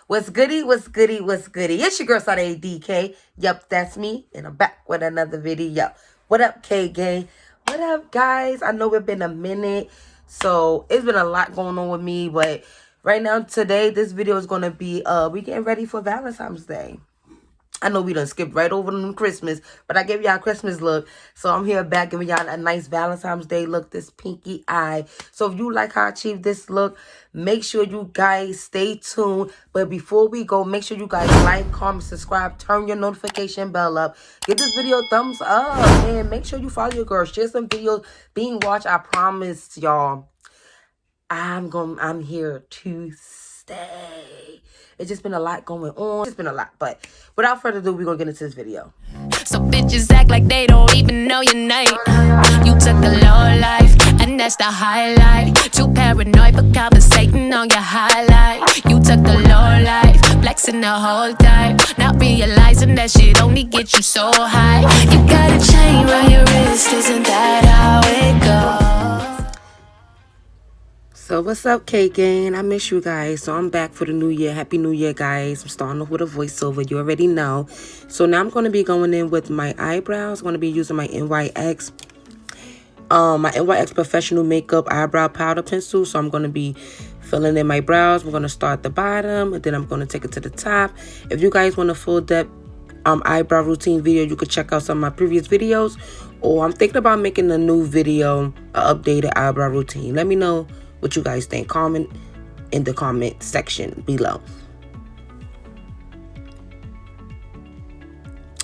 What's goody? What's goody? What's goody? It's your girl SADEDEEKAY. Yup, that's me. And I'm back with another video. What up, K gang? What up, guys? I know it's been a minute. So it's been a lot going on with me. But right now, today, this video is going to be, we getting ready for Valentine's Day. I know we done skipped right over them Christmas, but I gave y'all a Christmas look. So I'm here back giving y'all a nice Valentine's Day look, this pinky eye. So if you like how I achieved this look, make sure you guys stay tuned. But before we go, make sure you guys like, comment, subscribe, turn your notification bell up. Give this video a thumbs up, and make sure you follow your girl. Share some videos being watched. I promise y'all, I'm here to stay. It's just been a lot going on. It's been a lot, but without further ado, we're gonna get into this video. So bitches act like they don't even know your name. You took a low life, and that's the highlight. Too paranoid for conversating on your highlight. You took the low life, flexing the whole time, not realizing that shit only get you so high. You got a chain round your wrist, isn't that how it goes? So what's up, K gang? I miss you guys. So I'm back for the new year. Happy New Year, guys. I'm starting off with a voiceover. You already know. So now I'm going to be going in with my eyebrows. I'm going to be using my NYX Professional Makeup Eyebrow Powder Pencil. So I'm going to be filling in my brows. I'm going to start at the bottom, and then I'm going to take it to the top. If you guys want a full depth eyebrow routine video, you could check out some of my previous videos. Or I'm thinking about making a new video, an updated eyebrow routine. Let me know what you guys think. Comment in the comment section below.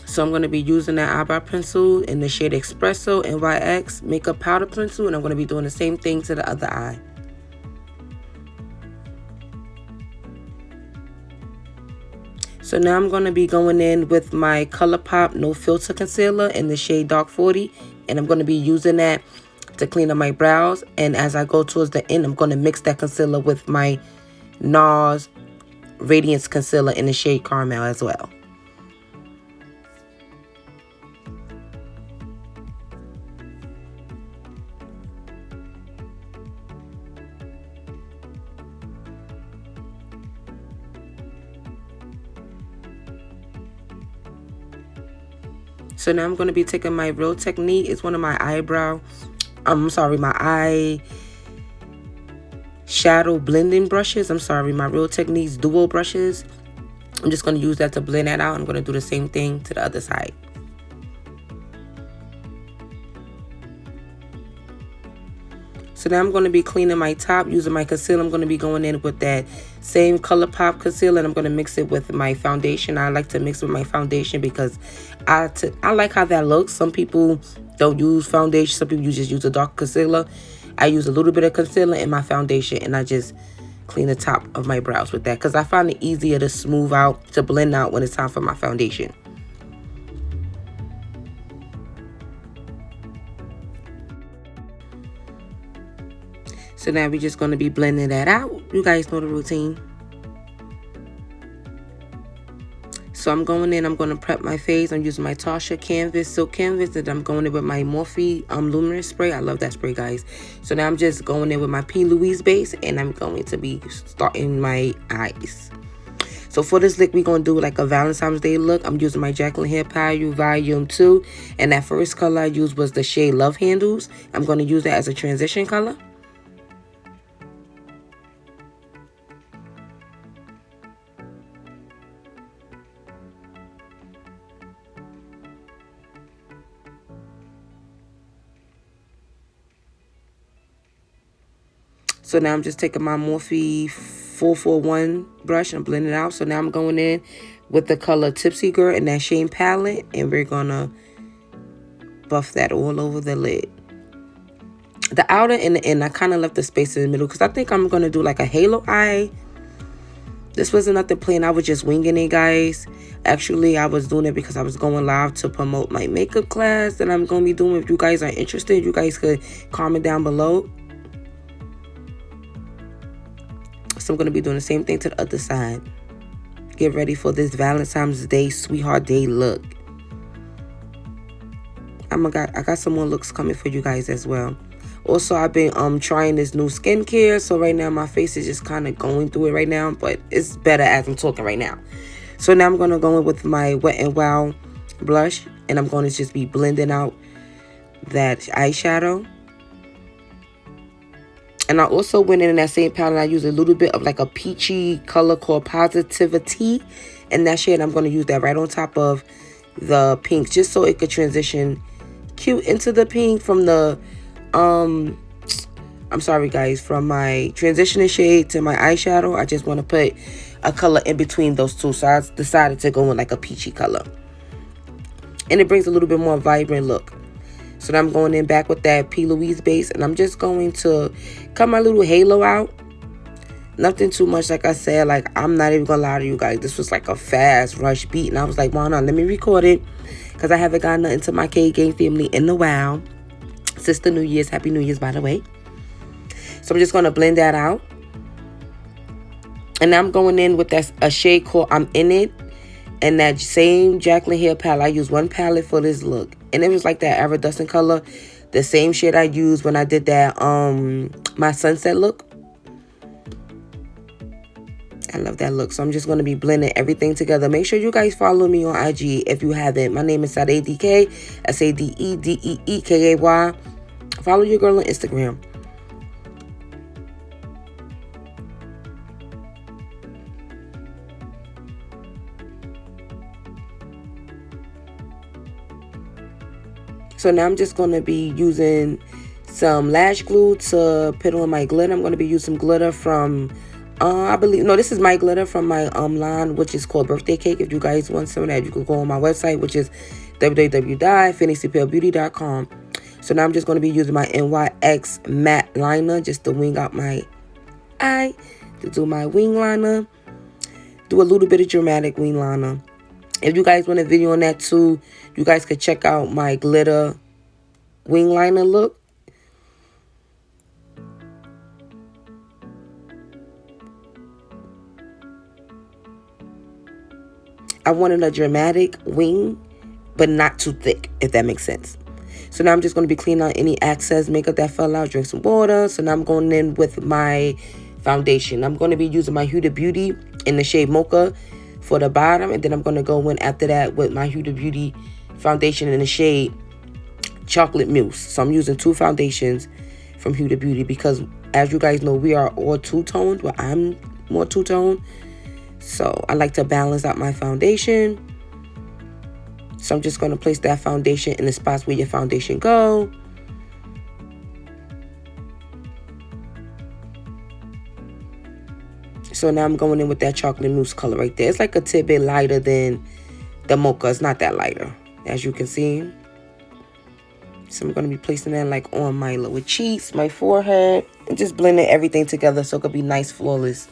So I'm going to be using that eyebrow pencil in the shade Expresso NYX Makeup Powder Pencil, and I'm going to be doing the same thing to the other eye. So now I'm going to be going in with my ColourPop No Filter Concealer in the shade Dark 40, and I'm going to be using that to clean up my brows. And as I go towards the end, I'm going to mix that concealer with my NARS Radiance Concealer in the shade Caramel as well. So now I'm going to be taking my Real Technique. It's one of my my eye shadow blending brushes. My Real Techniques duo brushes. I'm just going to use that to blend that out. I'm going to do the same thing to the other side. So now I'm going to be cleaning my top using my concealer. I'm going to be going in with that same ColourPop concealer, and I'm going to mix it with my foundation. I like to mix with my foundation because I like how that looks. Some people don't use foundation. Some people just use a dark concealer. I use a little bit of concealer in my foundation, and I just clean the top of my brows with that because I find it easier to smooth out, to blend out when it's time for my foundation. So now we're just going to be blending that out. You guys know the routine. So I'm going in, I'm going to prep my face. I'm using my Tatcha silk canvas, and I'm going in with my Morphe Luminous spray. I love that spray, guys. So now I'm just going in with my Plouise base, and I'm going to be starting my eyes. So for this look, we're going to do like a Valentine's Day look. I'm using my Jacklyn Hair Palette Volume 2. And that first color I used was the shade Love Handles. I'm going to use that as a transition color. So now I'm just taking my Morphe 441 brush and blending it out. So now I'm going in with the color Tipsy Girl in that shade Palette, and we're gonna buff that all over the lid. The outer and the inner, I kind of left the space in the middle because I think I'm gonna do like a halo eye. This wasn't nothing plain. I was just winging it, guys. Actually, I was doing it because I was going live to promote my makeup class that I'm gonna be doing. If you guys are interested, you guys could comment down below. So I'm going to be doing the same thing to the other side. Get ready for this Valentine's Day, Sweetheart Day look. I got some more looks coming for you guys as well. Also, I've been trying this new skincare. So right now my face is just kind of going through it right now. But it's better as I'm talking right now. So now I'm going to go in with my Wet n Wild blush. And I'm going to just be blending out that eyeshadow. And I also went in that same palette. I used a little bit of like a peachy color called Positivity. And that shade, I'm going to use that right on top of the pink. Just so it could transition cute into the pink from the, I'm sorry guys, from my transitioning shade to my eyeshadow. I just want to put a color in between those two. So I decided to go in like a peachy color. And it brings a little bit more vibrant look. So now I'm going in back with that Plouise base. And I'm just going to cut my little halo out. Nothing too much, like I said. Like, I'm not even going to lie to you guys. This was like a fast rush beat. And I was like, why not? Let me record it. Because I haven't gotten nothing to my K-Gang family in a while. Since the New Year's. Happy New Year's, by the way. So I'm just going to blend that out. And now I'm going in with a shade called I'm In It. And that same Jacklyn hair palette. I used one palette for this look. And it was like that iridescent color. The same shade I used when I did that, my sunset look. I love that look. So I'm just going to be blending everything together. Make sure you guys follow me on IG if you haven't. My name is SADEDEEKAY. SADEDEEKAY. Follow your girl on Instagram. So now I'm just going to be using some lash glue to put on my glitter. I'm going to be using glitter from, I believe, no, this is my glitter from my line, which is called Birthday Cake. If you guys want some of that, you can go on my website, which is www.fantasypalebeauty.com. So now I'm just going to be using my NYX matte liner just to wing out my eye, to do my wing liner. Do a little bit of dramatic wing liner. If you guys want a video on that too, you guys could check out my glitter wing liner look. I wanted a dramatic wing, but not too thick, if that makes sense. So now I'm just going to be cleaning out any excess makeup that fell out. Drink some water. So now I'm going in with my foundation. I'm going to be using my Huda Beauty in the shade Mocha for the bottom, and then I'm going to go in after that with my Huda Beauty foundation in the shade Chocolate Mousse. So I'm using two foundations from Huda Beauty because, as you guys know, we are all two-toned, but I'm more two-toned. So I like to balance out my foundation. So I'm just going to place that foundation in the spots where your foundation go. So now I'm going in with that chocolate mousse color right there. It's like a tidbit lighter than the Mocha. It's not that lighter, as you can see. So I'm going to be placing that like on my lower cheeks, my forehead, and just blending everything together so it could be nice, flawless.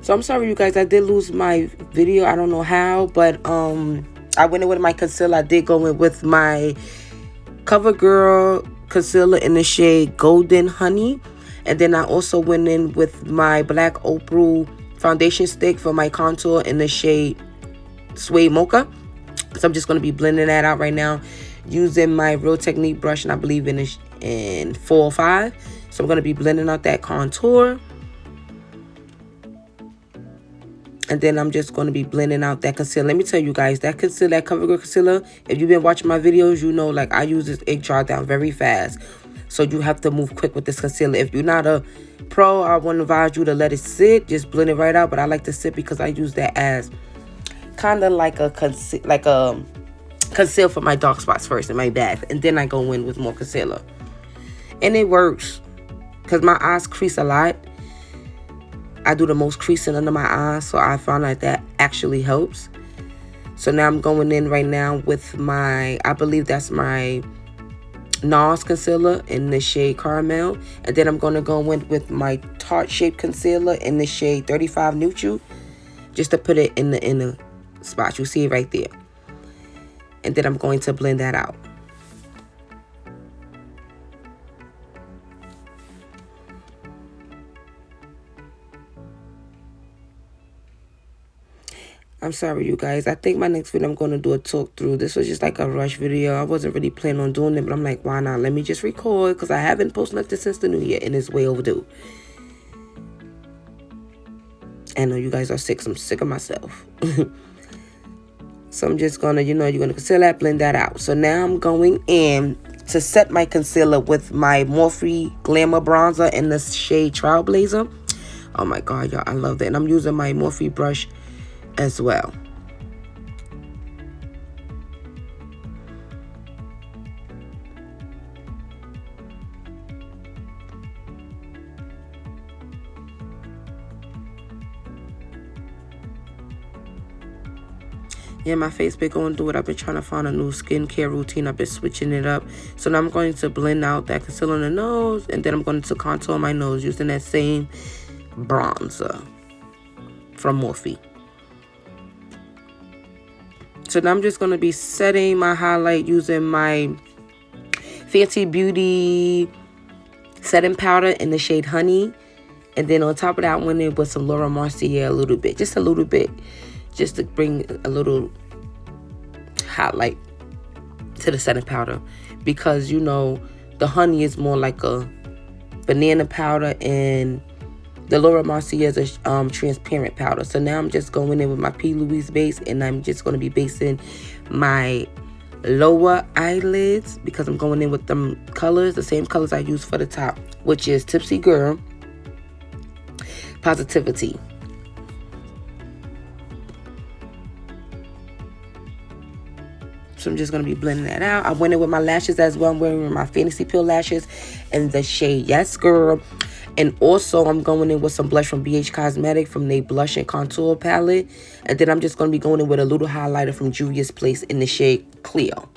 So I'm sorry, you guys. I did lose my video. I don't know how, but I went in with my concealer. I did go in with my CoverGirl concealer in the shade Golden Honey. And then I also went in with my black Opal foundation stick for my contour in the shade Suede Mocha. So I'm just going to be blending that out right now using my Real Technique brush, and I believe in 405. So I'm going to be blending out that contour. And then I'm just going to be blending out that concealer. Let me tell you guys, that concealer, that CoverGirl concealer, if you've been watching my videos, you know, like, I use this ink dry down very fast. So you have to move quick with this concealer. If you're not a pro, I wouldn't advise you to let it sit. Just blend it right out. But I like to sit because I use that as kind of like a conceal for my dark spots first in my bag. And then I go in with more concealer. And it works because my eyes crease a lot. I do the most creasing under my eyes, so I found like that actually helps. So now I'm going in right now with my, I believe that's my NARS concealer in the shade Caramel. And then I'm going to go in with my Tarte Shape concealer in the shade 35 Neutral, just to put it in the inner spot. You see it right there. And then I'm going to blend that out. I'm sorry, you guys. I think my next video I'm going to do a talk through. This was just like a rush video. I wasn't really planning on doing it, but I'm like, why not? Let me just record because I haven't posted nothing since the new year and it's way overdue. I know you guys are sick, so I'm sick of myself. So I'm just going to, you're going to conceal that, blend that out. So now I'm going in to set my concealer with my Morphe Glamabronze in the shade TrailBlazer. Oh my God, y'all, I love that. And I'm using my Morphe brush as well. Yeah, my face been going through it. I've been trying to find a new skincare routine. I've been switching it up. So now I'm going to blend out that concealer on the nose, and then I'm going to contour my nose using that same bronzer from Morphe. So now I'm just going to be setting my highlight using my Fenty Beauty setting powder in the shade Honey. And then on top of that, I went in with some Laura Mercier a little bit. Just a little bit. Just to bring a little highlight to the setting powder. Because, you know, the Honey is more like a banana powder and the Laura Mercier is a transparent powder. So now I'm just going in with my Plouise base, and I'm just going to be basing my lower eyelids because I'm going in with them colors, the same colors I use for the top, which is Tipsy Girl, Positivity. So I'm just going to be blending that out. I went in with my lashes as well. I'm wearing my Fantasy Peel lashes in the shade Yes Girl. And also, I'm going in with some blush from BH Cosmetic from their Blush and Contour palette. And then I'm just going to be going in with a little highlighter from Juvia's Place in the shade Cleo.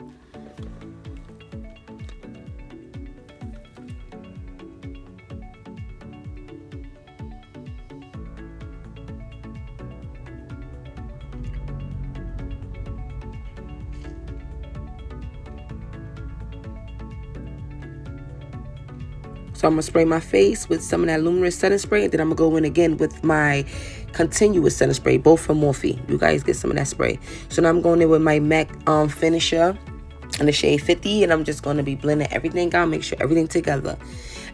So I'm going to spray my face with some of that Luminous setting spray. And then I'm going to go in again with my continuous setting spray, both from Morphe. You guys get some of that spray. So now I'm going in with my MAC finisher in the shade 50. And I'm just going to be blending everything out, make sure everything together.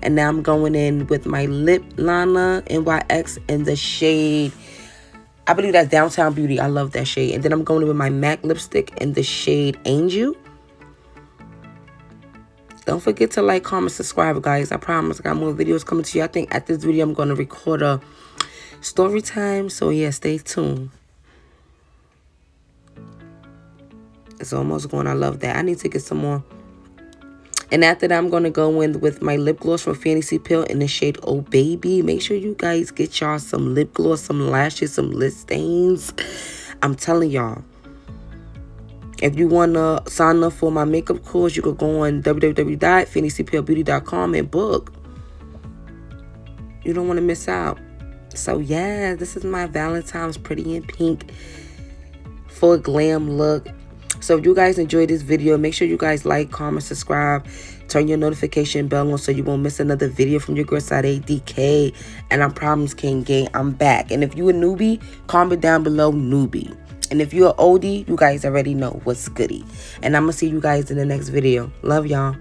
And now I'm going in with my lip liner NYX in the shade, I believe that's Downtown Beauty. I love that shade. And then I'm going in with my MAC lipstick in the shade Angel. Don't forget to like, comment, subscribe, guys. I promise I got more videos coming to you. I think at this video, I'm going to record a story time. So, yeah, stay tuned. It's almost gone. I love that. I need to get some more. And after that, I'm going to go in with my lip gloss from Fantasy Peel in the shade Oh Baby. Make sure you guys get y'all some lip gloss, some lashes, some lip stains. I'm telling y'all. If you want to sign up for my makeup course, you could go on www.fantasypeelbeauty.com and book. You don't want to miss out. So, yeah, this is my Valentine's Pretty in Pink full glam look. So, if you guys enjoyed this video, make sure you guys like, comment, subscribe, turn your notification bell on so you won't miss another video from your girl SADEDEEKAY. And I promise, King Gang, I'm back. And if you a newbie, comment down below, newbie. And if you're an oldie, you guys already know what's goody. And I'm going to see you guys in the next video. Love y'all.